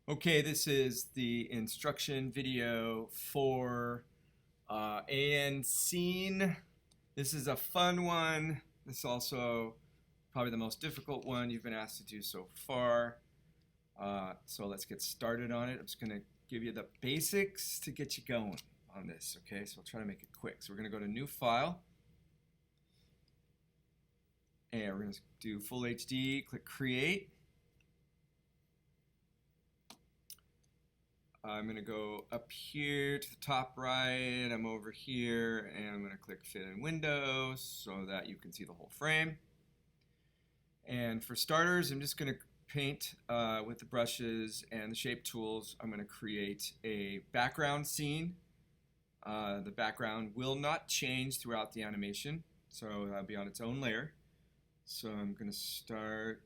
Okay, this is the instruction video for AnScene. This is a fun one. This is also probably the most difficult one you've been asked to do so far. So let's get started on it. I'm just going to give you the basics to get you going on this. Okay, so I'll try to make it quick. So we're going to go to New File. And we're going to do Full HD, click Create. I'm going to go up here to the top right. I'm over here and I'm going to click Fit in Windows so that you can see the whole frame. And for starters, I'm just going to paint with the brushes and the shape tools. I'm going to create a background scene. The background will not change throughout the animation, so that'll be on its own layer. So I'm going to start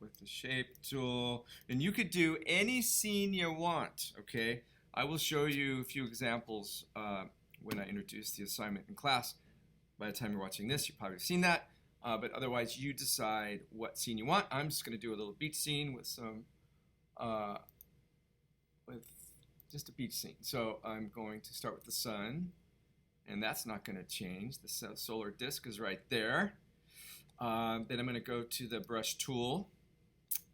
with the shape tool, and you could do any scene you want. Okay, I will show you a few examples when I introduce the assignment in class. By the time you're watching this, you've probably seen that, but otherwise you decide what scene you want. I'm just going to do a little beach scene with some with just a beach scene. So I'm going to start with the sun, and that's not going to change. The solar disk is right there. Then I'm going to go to the brush tool,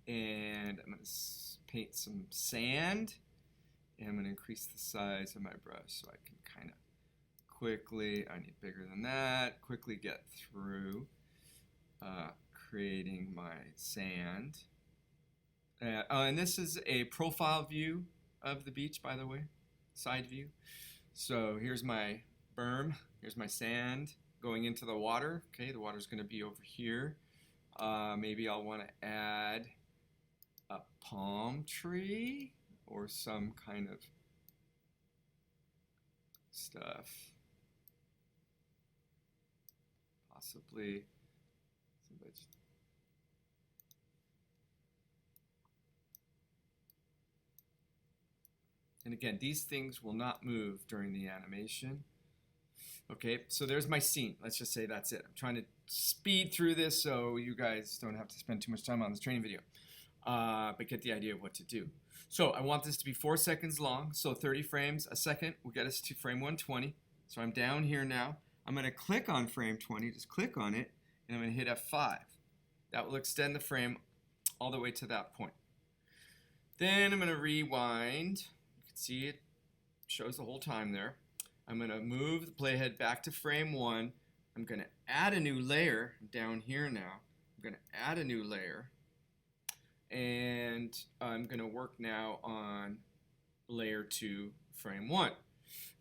and I'm going to paint some sand, and I'm going to increase the size of my brush so I can kind of quickly, I need bigger than that, quickly get through creating my sand. And this is a profile view of the beach, by the way, side view. So here's my berm, here's my sand going into the water. Okay, the water's going to be over here. Maybe I'll want to add a palm tree or some kind of stuff. Possibly some vegetables. And again, these things will not move during the animation. Okay, so there's my scene. Let's just say that's it. I'm trying to speed through this so you guys don't have to spend too much time on this training video, but get the idea of what to do. So I want this to be 4 seconds long, so 30 frames a second will get us to frame 120. So I'm down here now. I'm going to click on frame 20, just click on it, and I'm going to hit F5. That will extend the frame all the way to that point. Then I'm going to rewind. You can see it shows the whole time there. I'm going to move the playhead back to frame 1. I'm going to add a new layer down here now. I'm going to add a new layer. And I'm going to work now on layer 2, frame 1.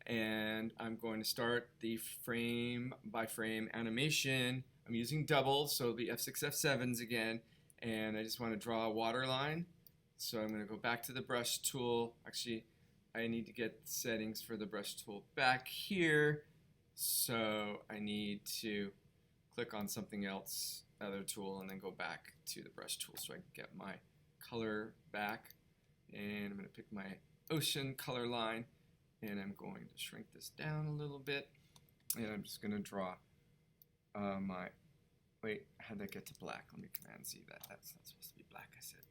And I'm going to start the frame by frame animation. I'm using doubles, so it'll be F6, F7s again. And I just want to draw a water line. So I'm going to go back to the brush tool. Actually, I need to get settings for the brush tool back here, so I need to click on something else, other tool, and then go back to the brush tool so I can get my color back. And I'm going to pick my ocean color line, and I'm going to shrink this down a little bit, and I'm just going to draw wait, how'd that get to black? Let me Command Z that. That's not supposed to be black, I said.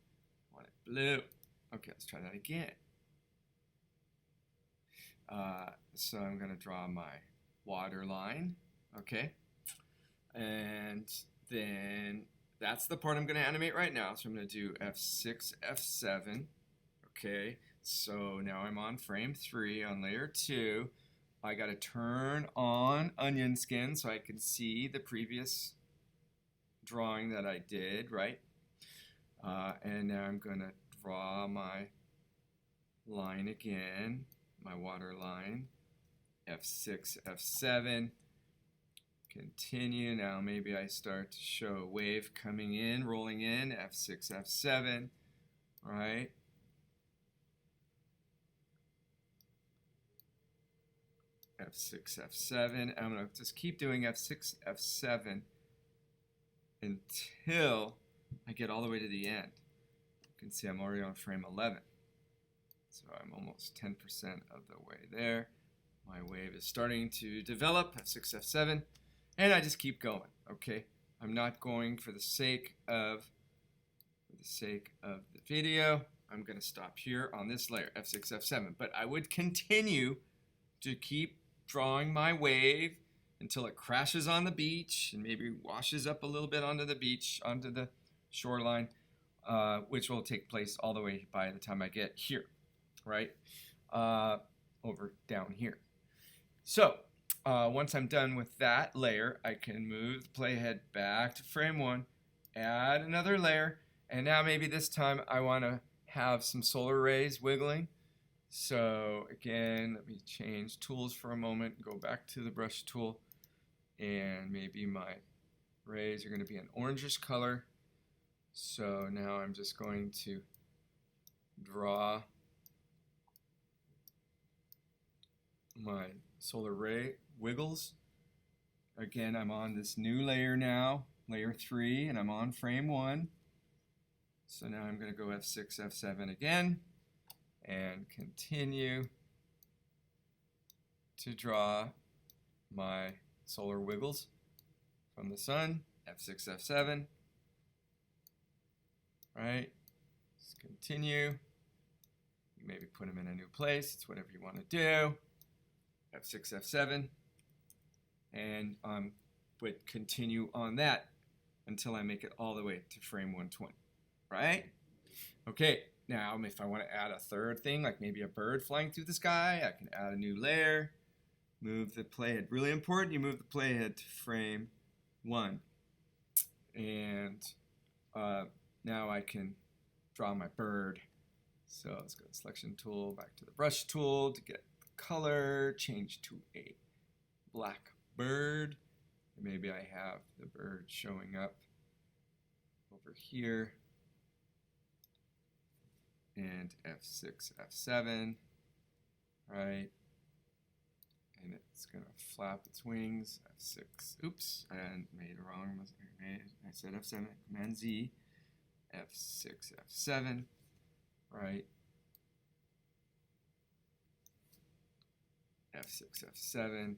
I want it blue. Okay, let's try that again. So I'm going to draw my water line, okay? And then that's the part I'm going to animate right now. So I'm going to do F6, F7, okay? So now I'm on frame 3 on layer 2. I got to turn on onion skin so I can see the previous drawing that I did, right? And now I'm going to draw my line again, my water line, F6, F7, continue. Now maybe I start to show a wave coming in, rolling in, F6, F7, right? F6, F7, I'm going to just keep doing F6, F7 until I get all the way to the end. You can see I'm already on frame 11. So I'm almost 10% of the way there. My wave is starting to develop, F6, F7, and I just keep going, okay? I'm not going for the sake of the sake of the video, I'm going to stop here on this layer, F6, F7. But I would continue to keep drawing my wave until it crashes on the beach and maybe washes up a little bit onto the beach, onto the shoreline, which will take place all the way by the time I get here, right? Over down here. So once I'm done with that layer, I can move the playhead back to frame 1, add another layer, and now maybe this time I want to have some solar rays wiggling. So again, let me change tools for a moment, go back to the brush tool, and maybe my rays are going to be an orangish color. So now I'm just going to draw my solar ray wiggles. Again, I'm on this new layer now, layer 3, and I'm on frame 1. So now I'm going to go F6, F7 again, and continue to draw my solar wiggles from the sun, F6, F7, right? Just continue. You maybe put them in a new place. It's whatever you want to do. F6, F7, and would continue on that until I make it all the way to frame 120, right? Okay, now if I want to add a third thing, like maybe a bird flying through the sky, I can add a new layer, move the playhead. Really important, you move the playhead to frame 1. And now I can draw my bird. So let's go to the selection tool, back to the brush tool to get the color, change to a black bird. And maybe I have the bird showing up over here. And F6, F7, right? And it's going to flap its wings. F6, oops, I made it wrong. I said F7, Command Z, F6, F7, right? F6, F7,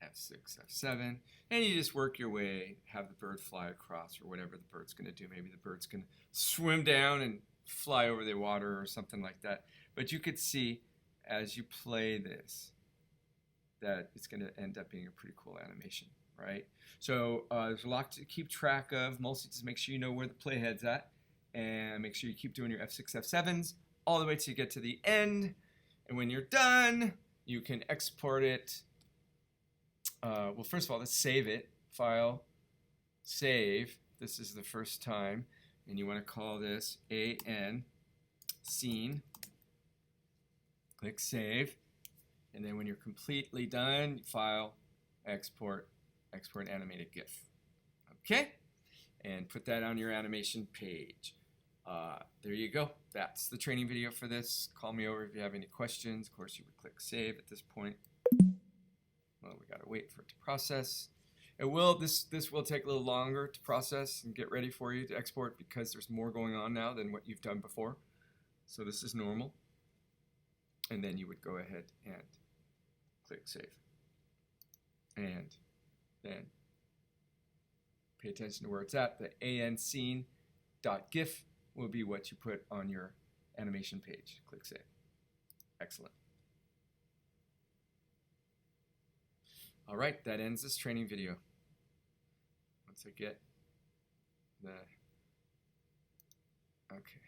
F6, F7, and you just work your way, have the bird fly across or whatever the bird's going to do. Maybe the bird's going to swim down and fly over the water or something like that. But you could see as you play this that it's going to end up being a pretty cool animation, right? So there's a lot to keep track of. Mostly just make sure you know where the playhead's at, and make sure you keep doing your F6, F7s all the way till you get to the end. And when you're done, you can export it. Well, first of all, let's save it. File, save. This is the first time, and you want to call this AnScene. Click Save, and then when you're completely done, File, Export, Export Animated GIF. Okay, and put that on your animation page. There you go. That's the training video for this. Call me over if you have any questions. Of course, you would click Save at this point. Well, we gotta wait for it to process. It will. This will take a little longer to process and get ready for you to export because there's more going on now than what you've done before. So this is normal. And then you would go ahead and click Save. And then pay attention to where it's at. The AnScene.gif will be what you put on your animation page. Click Save. Excellent. All right, that ends this training video. Once I get the, okay.